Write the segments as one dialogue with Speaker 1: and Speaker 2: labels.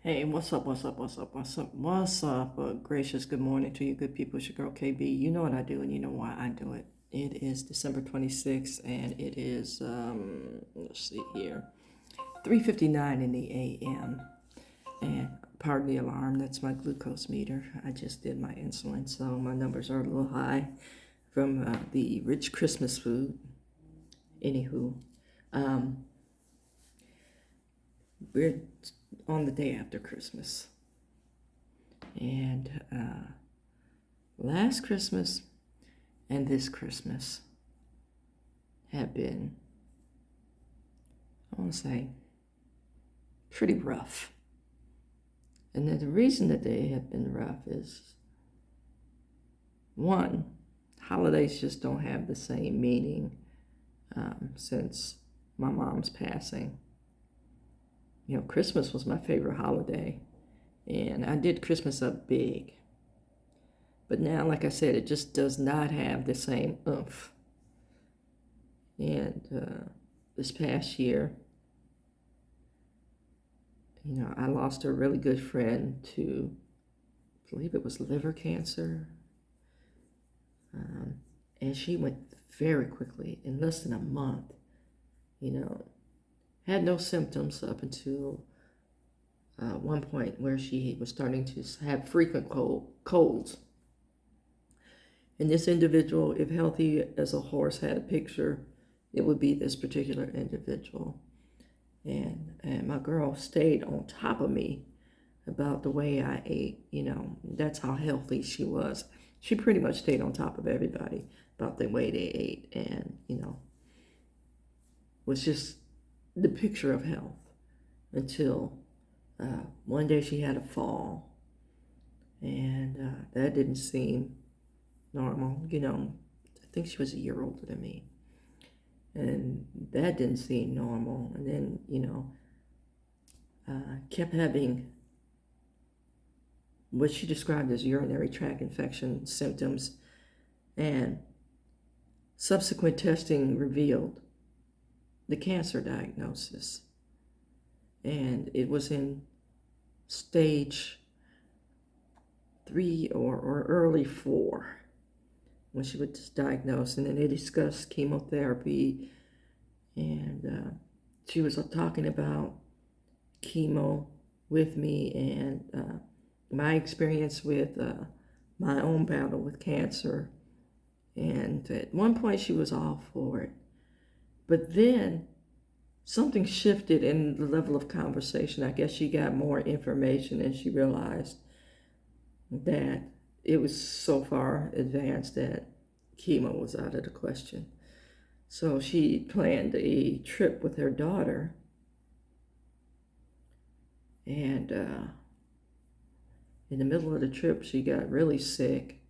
Speaker 1: Hey, what's up, what's up, what's up, what's up, what's up? Gracious good morning to you good people. It's your girl KB. You know what I do and you know why I do it. It is December 26th and it is, let's see here, 3:59 in the AM. And pardon the alarm, that's my glucose meter. I just did my insulin, so my numbers are a little high from the rich Christmas food. Anywho, um, we're on the day after Christmas. And last Christmas and this Christmas have been, I want to say, pretty rough. And the reason that they have been rough is one, holidays just don't have the same meaning since my mom's passing. You know, Christmas was my favorite holiday, and I did Christmas up big. But now, like I said, it just does not have the same oomph. And this past year, I lost a really good friend to, I believe it was liver cancer. And she went very quickly, in less than a month. Had no symptoms up until one point where she was starting to have frequent colds. And this individual, if healthy as a horse had a picture, it would be this particular individual. And my girl stayed on top of me about the way I ate. That's how healthy she was. She pretty much stayed on top of everybody about the way they ate, and was just the picture of health until one day she had a fall, and that didn't seem normal. I think she was a year older than me, and that didn't seem normal. And then kept having what she described as urinary tract infection symptoms, and subsequent testing revealed the cancer diagnosis, and it was in stage 3 or early 4 when she was diagnosed. And then they discussed chemotherapy, and she was talking about chemo with me, and my experience with my own battle with cancer. And at one point she was all for it, but then something shifted in the level of conversation. I guess she got more information and she realized that it was so far advanced that chemo was out of the question. So she planned a trip with her daughter, and in the middle of the trip she got really sick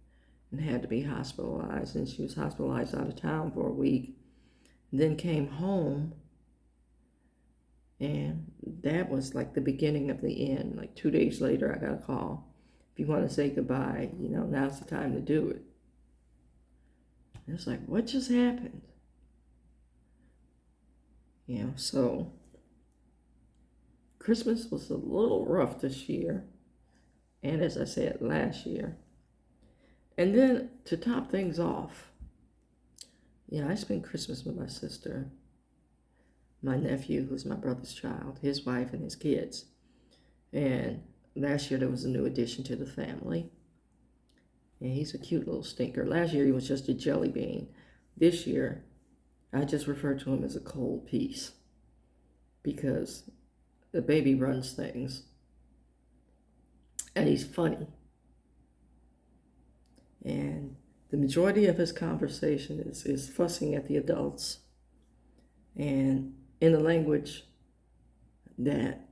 Speaker 1: and had to be hospitalized. And she was hospitalized out of town for a week, then came home, and that was like the beginning of the end. Like 2 days later, I got a call. If you want to say goodbye, now's the time to do it. And it's like, what just happened? So Christmas was a little rough this year, and as I said, last year. And then to top things off, I spent Christmas with my sister, my nephew, who's my brother's child, his wife, and his kids. And last year there was a new addition to the family, and he's a cute little stinker. Last year he was just a jelly bean. This year I just refer to him as a cold piece, because the baby runs things, and he's funny. And the majority of his conversation is fussing at the adults, and in the language that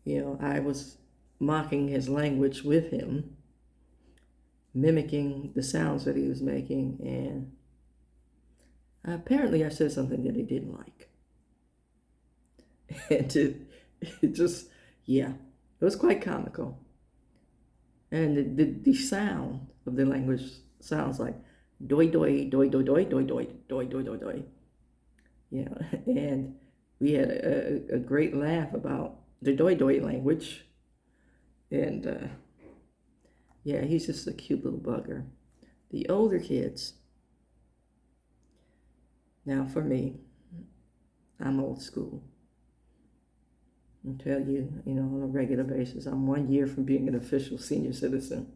Speaker 1: I was mocking his language with him, mimicking the sounds that he was making, and apparently I said something that he didn't like. And it just, yeah, it was quite comical. And the sound of the language sounds like doi doi doi doi doi doi doi doi doi doi doi. And we had a great laugh about the Doi Doi language. And yeah, he's just a cute little bugger. The older kids, now for me, I'm old school. I'll tell you, on a regular basis, I'm 1 year from being an official senior citizen.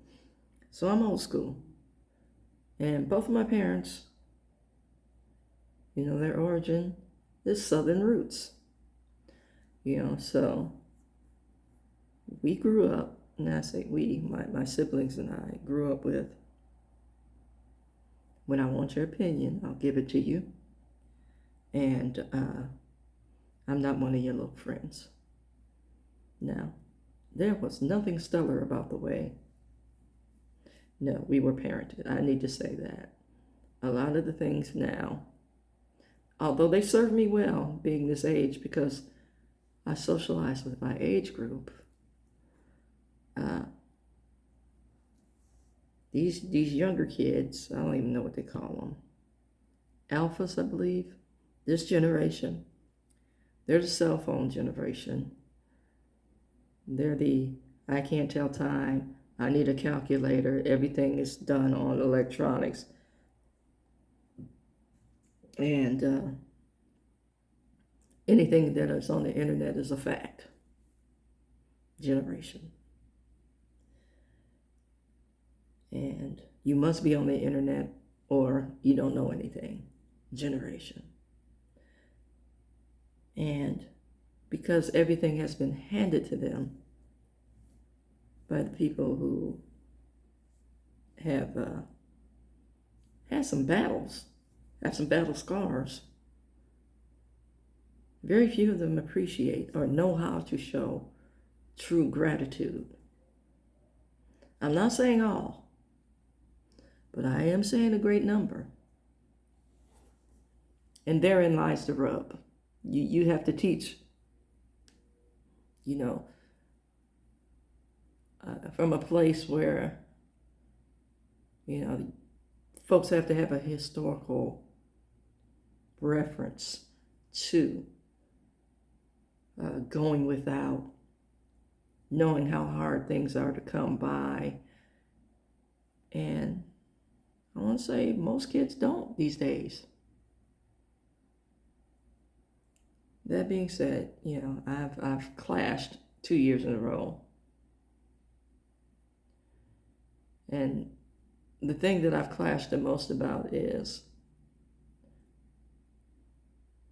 Speaker 1: So I'm old school. And both of my parents, their origin is Southern roots. So we grew up, and I say we, my siblings and I grew up with, when I want your opinion, I'll give it to you. And I'm not one of your little friends. Now, there was nothing stellar about the way, no, we were parented. I need to say that. A lot of the things now, although they serve me well being this age because I socialize with my age group, these younger kids, I don't even know what they call them, alphas, I believe, this generation, they're the cell phone generation. They're the, I can't tell time, I need a calculator, everything is done on electronics. And anything that is on the internet is a fact generation. And you must be on the internet or you don't know anything generation. And because everything has been handed to them by the people who have had some battles, have some battle scars, very few of them appreciate or know how to show true gratitude. I'm not saying all, but I am saying a great number. And therein lies the rub. You have to teach, from a place where, folks have to have a historical reference to going without, knowing how hard things are to come by. And I want to say most kids don't these days. That being said, I've clashed 2 years in a row. And the thing that I've clashed the most about is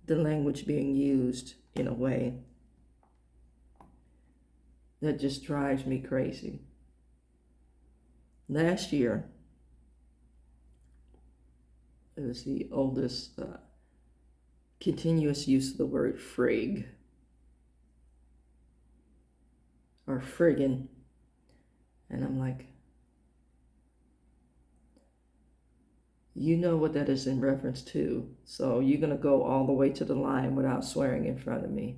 Speaker 1: the language being used in a way that just drives me crazy. Last year, it was the oldest continuous use of the word frig or friggin'. And I'm like, you know what that is in reference to, so you're going to go all the way to the line without swearing in front of me.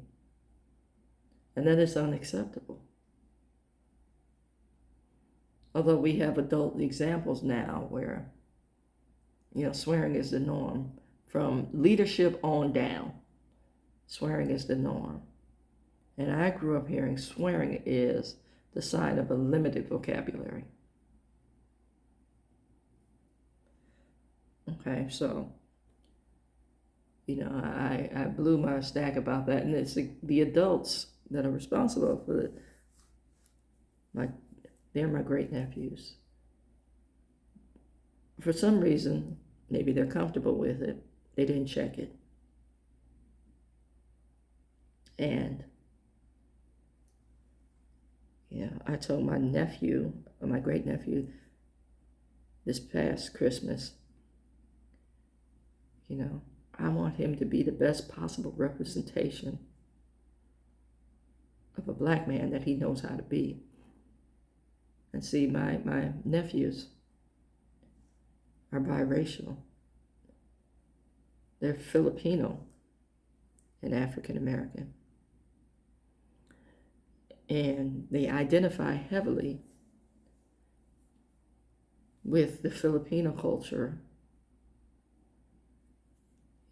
Speaker 1: And that is unacceptable. Although we have adult examples now where, swearing is the norm. From leadership on down, swearing is the norm. And I grew up hearing swearing is the sign of a limited vocabulary. Okay, so, I blew my stack about that, and it's the adults that are responsible for it. They're my great nephews. For some reason, maybe they're comfortable with it, they didn't check it. And I told my nephew, or my great nephew, this past Christmas, I want him to be the best possible representation of a black man that he knows how to be. And see, my nephews are biracial. They're Filipino and African American. And they identify heavily with the Filipino culture,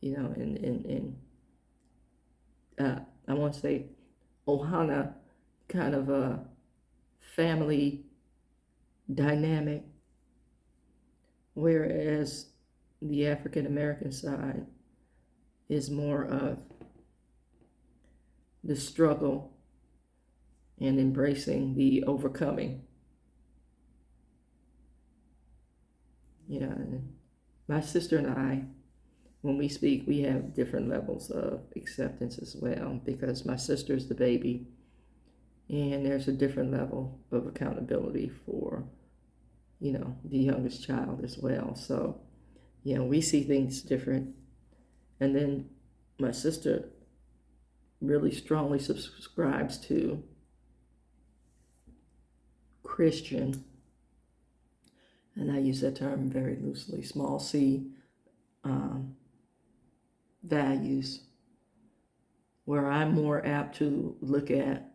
Speaker 1: in I want to say, Ohana kind of a family dynamic, whereas the African American side is more of the struggle and embracing the overcoming. My sister and I, when we speak, we have different levels of acceptance as well, because my sister's the baby, and there's a different level of accountability for, the youngest child as well. So, we see things different. And then my sister really strongly subscribes to Christian, and I use that term very loosely, small c, values, where I'm more apt to look at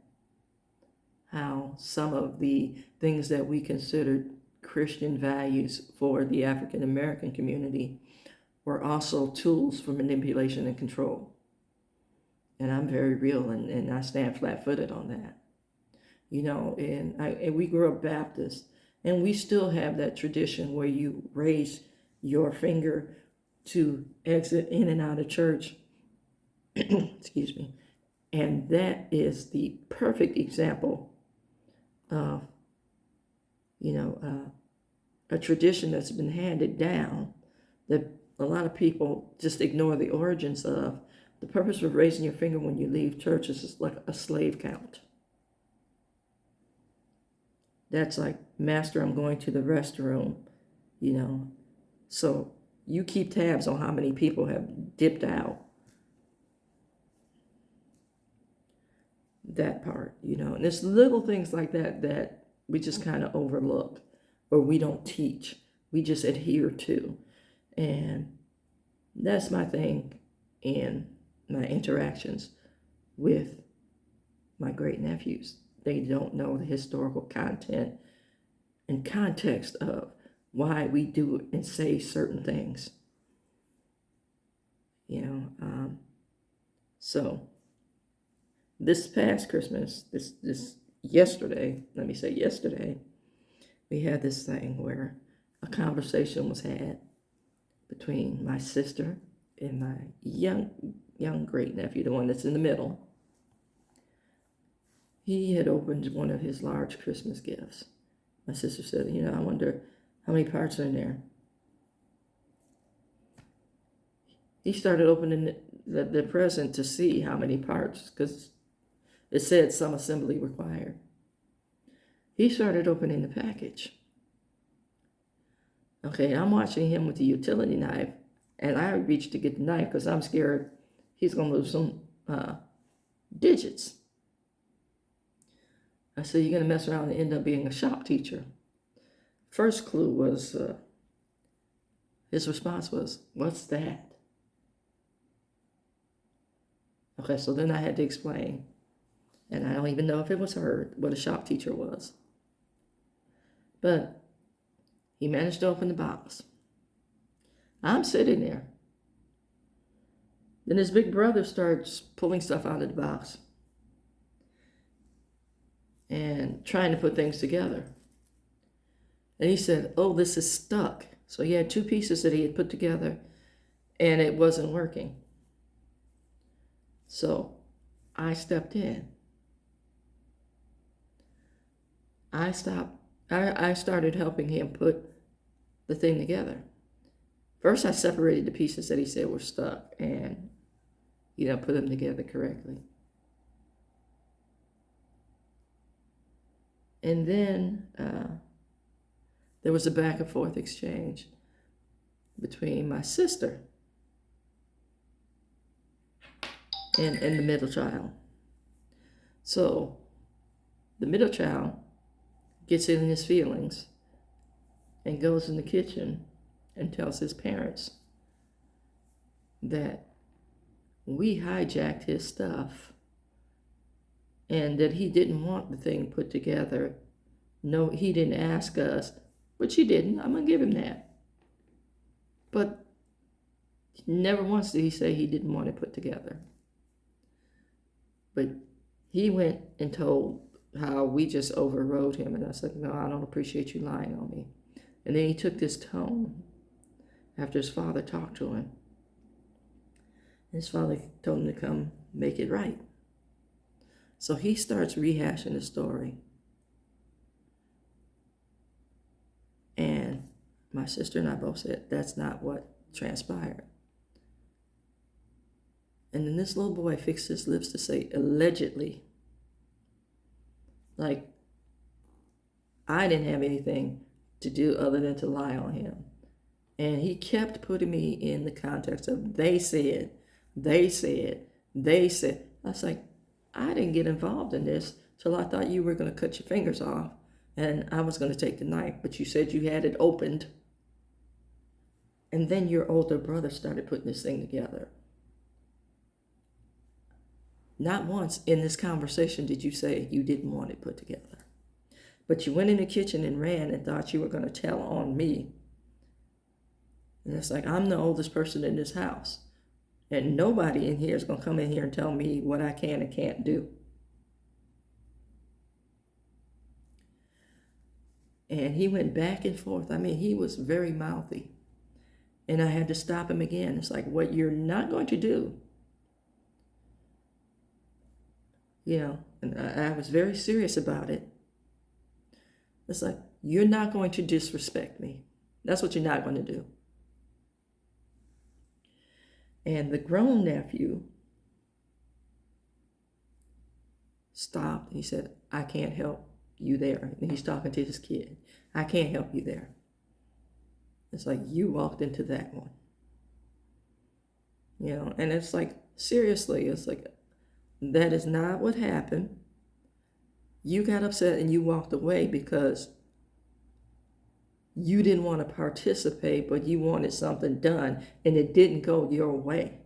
Speaker 1: how some of the things that we considered Christian values for the African American community were also tools for manipulation and control. And I'm very real, and I stand flat-footed on that. And we grew up Baptist, and we still have that tradition where you raise your finger to exit in and out of church. Excuse me. And that is the perfect example of, a tradition that's been handed down that a lot of people just ignore the origins of. The purpose of raising your finger when you leave church is just like a slave count. That's like, Master, I'm going to the restroom, So you keep tabs on how many people have dipped out. That part, and there's little things like that we just kind of overlook, or we don't teach. We just adhere to. And that's my thing in my interactions with my great nephews. They don't know the historical content and context of why we do and say certain things. So this past Christmas, yesterday, we had this thing where a conversation was had between my sister and my young great nephew, the one that's in the middle. He had opened one of his large Christmas gifts. My sister said, I wonder how many parts are in there. He started opening the present to see how many parts, because it said some assembly required. He started opening the package. Okay, I'm watching him with the utility knife, and I reached to get the knife because I'm scared he's going to lose some digits. I said, you're going to mess around and end up being a shop teacher. First clue was, his response was, what's that? Okay, so then I had to explain, and I don't even know if it was heard, what a shop teacher was. But he managed to open the box. I'm sitting there. Then his big brother starts pulling stuff out of the box and trying to put things together. And he said, oh, this is stuck. So he had two pieces that he had put together, and it wasn't working. So I stepped in. I started helping him put the thing together. First, I separated the pieces that he said were stuck and, put them together correctly. And then there was a back and forth exchange between my sister and the middle child. So the middle child gets in his feelings and goes in the kitchen and tells his parents that we hijacked his stuff and that he didn't want the thing put together. No, he didn't ask us, which he didn't. I'm going to give him that. But never once did he say he didn't want it put together. But he went and told how we just overrode him. And I said, no, I don't appreciate you lying on me. And then he took this tone after his father talked to him. His father told him to come make it right. So he starts rehashing the story. And my sister and I both said, that's not what transpired. And then this little boy fixed his lips to say, allegedly. Like, I didn't have anything to do other than to lie on him. And he kept putting me in the context of they said. I was like, I didn't get involved in this till I thought you were going to cut your fingers off and I was going to take the knife, but you said you had it opened. And then your older brother started putting this thing together. Not once in this conversation did you say you didn't want it put together. But you went in the kitchen and ran and thought you were going to tell on me. And it's like, I'm the oldest person in this house. And nobody in here is going to come in here and tell me what I can and can't do. And he went back and forth. I mean, he was very mouthy. And I had to stop him again. It's like, what you're not going to do. And I was very serious about it. It's like, you're not going to disrespect me. That's what you're not going to do. And the grown nephew stopped. He said, I can't help you there. And he's talking to his kid. I can't help you there. It's like, you walked into that one. And it's like, seriously, it's like, that is not what happened. You got upset and you walked away because you didn't want to participate, but you wanted something done and it didn't go your way.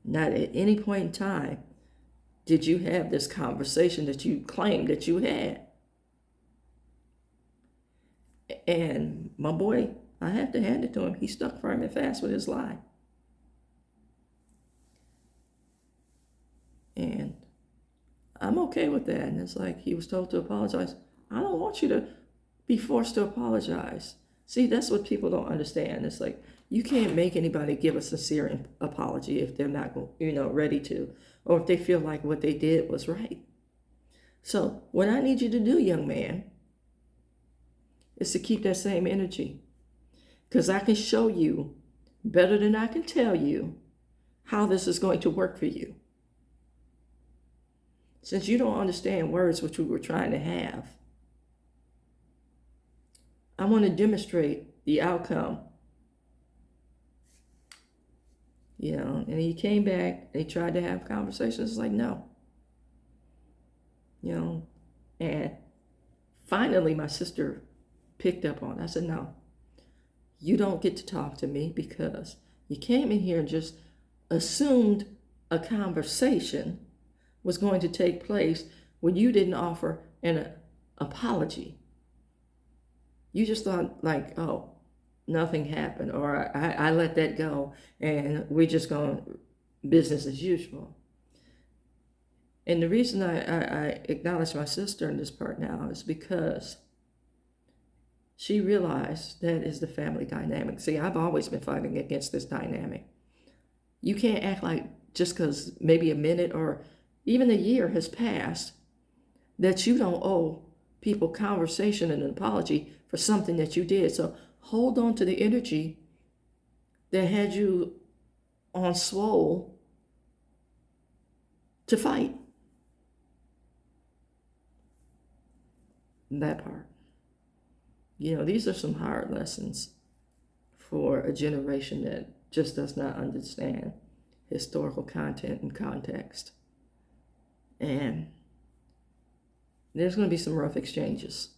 Speaker 1: Not at any point in time did you have this conversation that you claimed that you had. And my boy, I have to hand it to him. He stuck firm and fast with his lie. And I'm okay with that. And it's like he was told to apologize. I don't want you to be forced to apologize. See, that's what people don't understand. It's like, you can't make anybody give a sincere apology if they're not, ready to, or if they feel like what they did was right. So what I need you to do, young man, is to keep that same energy. Because I can show you better than I can tell you how this is going to work for you. Since you don't understand words which we were trying to have, I want to demonstrate the outcome. And he came back and he tried to have conversations. It's like, no. And finally my sister picked up on it. I said, no, you don't get to talk to me because you came in here and just assumed a conversation was going to take place when you didn't offer an apology. You just thought like, oh, nothing happened, or I let that go and we're just going business as usual. And the reason I acknowledge my sister in this part now is because she realized that is the family dynamic. See, I've always been fighting against this dynamic. You can't act like just because maybe a minute or even a year has passed that you don't owe people conversation and an apology for something that you did. So hold on to the energy that had you on swole to fight. That part. These are some hard lessons for a generation that just does not understand historical content and context. And there's going to be some rough exchanges.